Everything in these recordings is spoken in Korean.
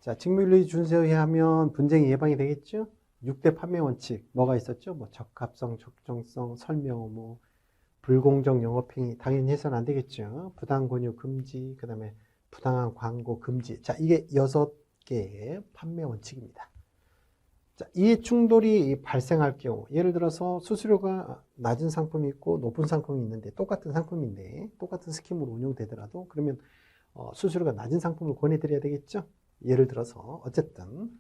자, 직무윤리 준수해야 하면 분쟁이 예방이 되겠죠? 6대 판매 원칙 뭐가 있었죠? 뭐 적합성, 적정성, 설명, 불공정 영업행위 당연히 해서는 안 되겠죠. 부당 권유 금지, 그 다음에 부당한 광고 금지. 자, 이게 6개의 판매 원칙입니다. 자, 이해 충돌이 발생할 경우, 예를 들어서 수수료가 낮은 상품이 있고 높은 상품이 있는데 똑같은 상품인데 똑같은 스킴으로 운영되더라도 그러면 수수료가 낮은 상품을 권해드려야 되겠죠. 예를 들어서 어쨌든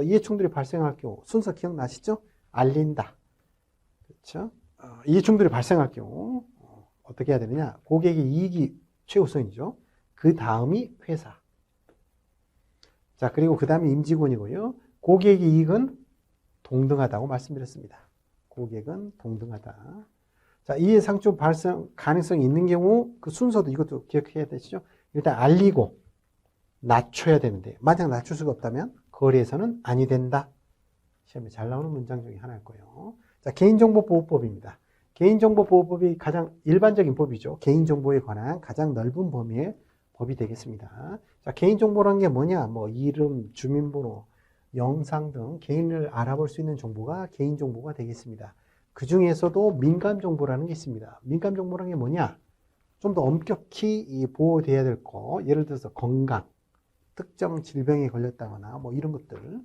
이해 충돌이 발생할 경우 순서 기억나시죠? 알린다. 그렇죠? 이해 충돌이 발생할 경우 어떻게 해야 되느냐? 고객의 이익이 최우선이죠. 그 다음이 회사. 자, 그리고 그 다음이 임직원이고요. 고객의 이익은 동등하다고 말씀드렸습니다. 고객은 동등하다. 자, 이해 상충 발생 가능성이 있는 경우 그 순서도 이것도 기억해야 되시죠? 일단 알리고 낮춰야 되는데 만약 낮출 수가 없다면 거래에서는 아니 된다. 시험에 잘 나오는 문장 중에 하나일 거예요. 자, 개인정보보호법입니다. 개인정보보호법이 가장 일반적인 법이죠. 개인정보에 관한 가장 넓은 범위의 법이 되겠습니다. 자, 개인정보라는 게 뭐냐? 뭐 이름, 주민번호, 영상 등 개인을 알아볼 수 있는 정보가 개인정보가 되겠습니다. 그 중에서도 민감정보라는 게 있습니다. 민감정보라는 게 뭐냐? 좀 더 엄격히 보호돼야 될 거. 예를 들어서 건강, 특정 질병에 걸렸다거나 뭐 이런 것들,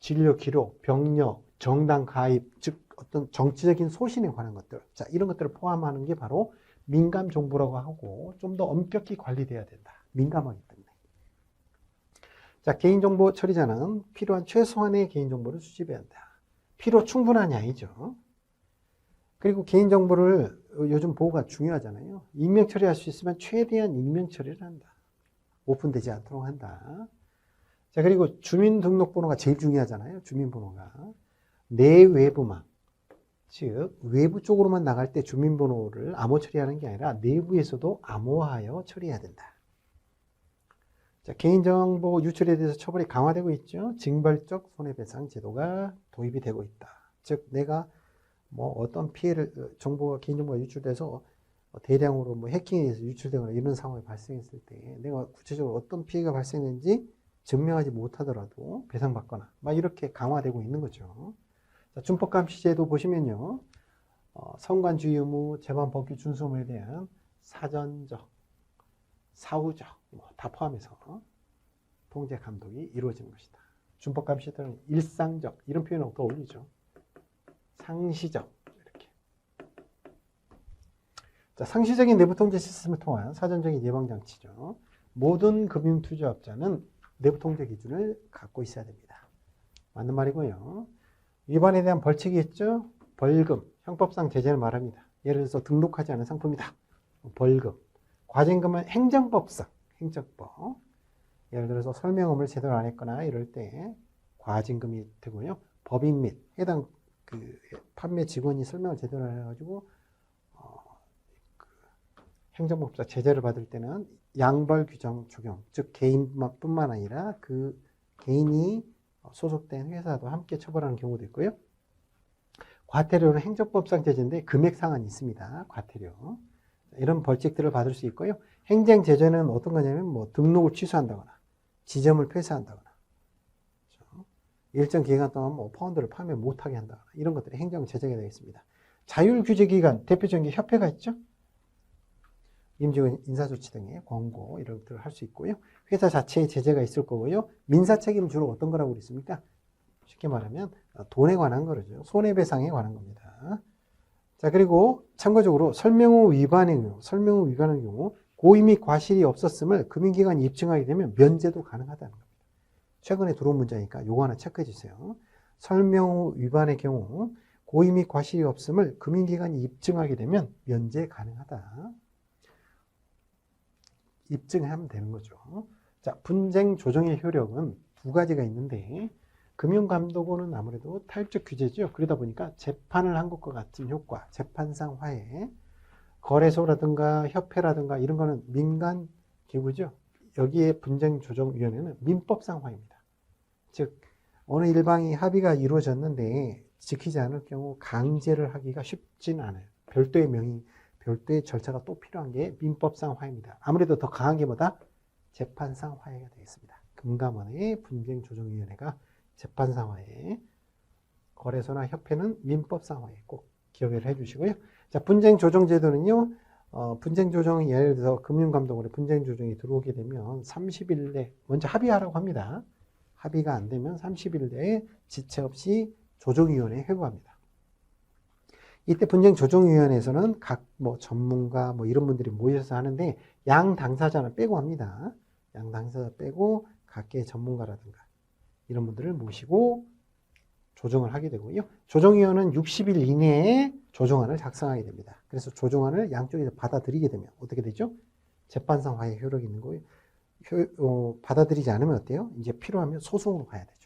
진료 기록, 병력, 정당 가입, 즉 어떤 정치적인 소신에 관한 것들. 자, 이런 것들을 포함하는 게 바로 민감정보라고 하고 좀 더 엄격히 관리돼야 된다. 민감하기 때문에. 자, 개인정보 처리자는 필요한 최소한의 개인정보를 수집해야 한다. 필요 충분하냐 아니죠. 그리고 개인정보를 요즘 보호가 중요하잖아요. 익명 처리할 수 있으면 최대한 익명 처리를 한다. 오픈되지 않도록 한다. 자, 그리고 주민등록번호가 제일 중요하잖아요. 주민번호가. 내외부망. 즉, 외부 쪽으로만 나갈 때 주민번호를 암호 처리하는 게 아니라 내부에서도 암호화하여 처리해야 된다. 자, 개인정보 유출에 대해서 처벌이 강화되고 있죠. 징벌적 손해배상 제도가 도입이 되고 있다. 즉, 내가 뭐 어떤 피해를, 개인정보가 유출돼서 대량으로 뭐 해킹에 의해서 유출되거나 이런 상황이 발생했을 때 내가 구체적으로 어떤 피해가 발생했는지 증명하지 못하더라도 배상받거나 막 이렇게 강화되고 있는 거죠. 자, 준법감시제도 보시면요. 성관주의 의무, 재반법규 준수 의무에 대한 사전적, 사후적 다 포함해서 통제 감독이 이루어지는 것이다. 준법감시제도는 일상적 이런 표현을 더 올리죠. 상시적 이렇게. 자, 상시적인 내부 통제 시스템을 통한 사전적인 예방 장치죠. 모든 금융 투자업자는 내부 통제 기준을 갖고 있어야 됩니다. 맞는 말이고요. 위반에 대한 벌칙이 있죠. 벌금, 형법상 제재를 말합니다. 예를 들어서 등록하지 않은 상품이다. 벌금. 과징금은 행정법상, 행정법. 예를 들어서 설명 제대로 안 했거나 이럴 때 과징금이 되고요. 법인 및 해당 판매 직원이 설명을 제대로 안 해가지고 행정법사 제재를 받을 때는 양벌 규정 적용, 즉 개인뿐만 아니라 그 개인이 소속된 회사도 함께 처벌하는 경우도 있고요. 과태료는 행정법상 제재인데 금액 상한이 있습니다. 과태료. 이런 벌칙들을 받을 수 있고요. 행정 제재는 어떤 거냐면 뭐 등록을 취소한다거나 지점을 폐쇄한다거나 일정 기간 동안 뭐 파운드를 판매 못하게 한다거나 이런 것들이 행정 제재가 되겠습니다. 자율규제기관 대표적인 게 협회가 있죠. 임직원 인사조치 등의 권고 이런 것들을 할 수 있고요. 회사 자체의 제재가 있을 거고요. 민사책임은 주로 어떤 거라고 그랬습니까? 쉽게 말하면 돈에 관한 거죠. 손해배상에 관한 겁니다. 자, 그리고 참고적으로 설명후 위반의 경우 고의 및 과실이 없었음을 금융기관이 입증하게 되면 면제도 가능하다는 겁니다. 최근에 들어온 문제니까 요거 하나 체크해 주세요. 설명후 위반의 경우 고의 및 과실이 없음을 금융기관이 입증하게 되면 면제 가능하다. 입증하면 되는 거죠. 자, 분쟁 조정의 효력은 두 가지가 있는데 금융감독원은 아무래도 타협적 규제죠. 그러다 보니까 재판을 한 것과 같은 효과, 재판상 화해, 거래소라든가 협회라든가 이런 거는 민간 기구죠. 여기에 분쟁조정위원회는 민법상 화해입니다. 즉 어느 일방이 합의가 이루어졌는데 지키지 않을 경우 강제를 하기가 쉽진 않아요. 별도의 절차가 또 필요한 게 민법상 화해입니다. 아무래도 더 강한 게 뭐다? 재판상 화해가 되겠습니다. 금감원의 분쟁조정위원회가 재판상화에, 거래소나 협회는 민법상화에 꼭 기억을 해주시고요. 자, 분쟁조정제도는요. 분쟁조정이 예를 들어서 금융감독원에 분쟁조정이 들어오게 되면 30일 내 먼저 합의하라고 합니다. 합의가 안 되면 30일 내에 지체 없이 조정위원회에 회부합니다. 이때 분쟁조정위원회에서는 각 전문가 이런 분들이 모여서 하는데 양 당사자는 빼고 합니다. 양 당사자 빼고 각계의 전문가라든가 이런 분들을 모시고 조정을 하게 되고요. 조정위원은 60일 이내에 조정안을 작성하게 됩니다. 그래서 조정안을 양쪽에서 받아들이게 되면 어떻게 되죠? 재판상 화해 효력이 있는 거예요. 받아들이지 않으면 어때요? 이제 필요하면 소송으로 가야 되죠.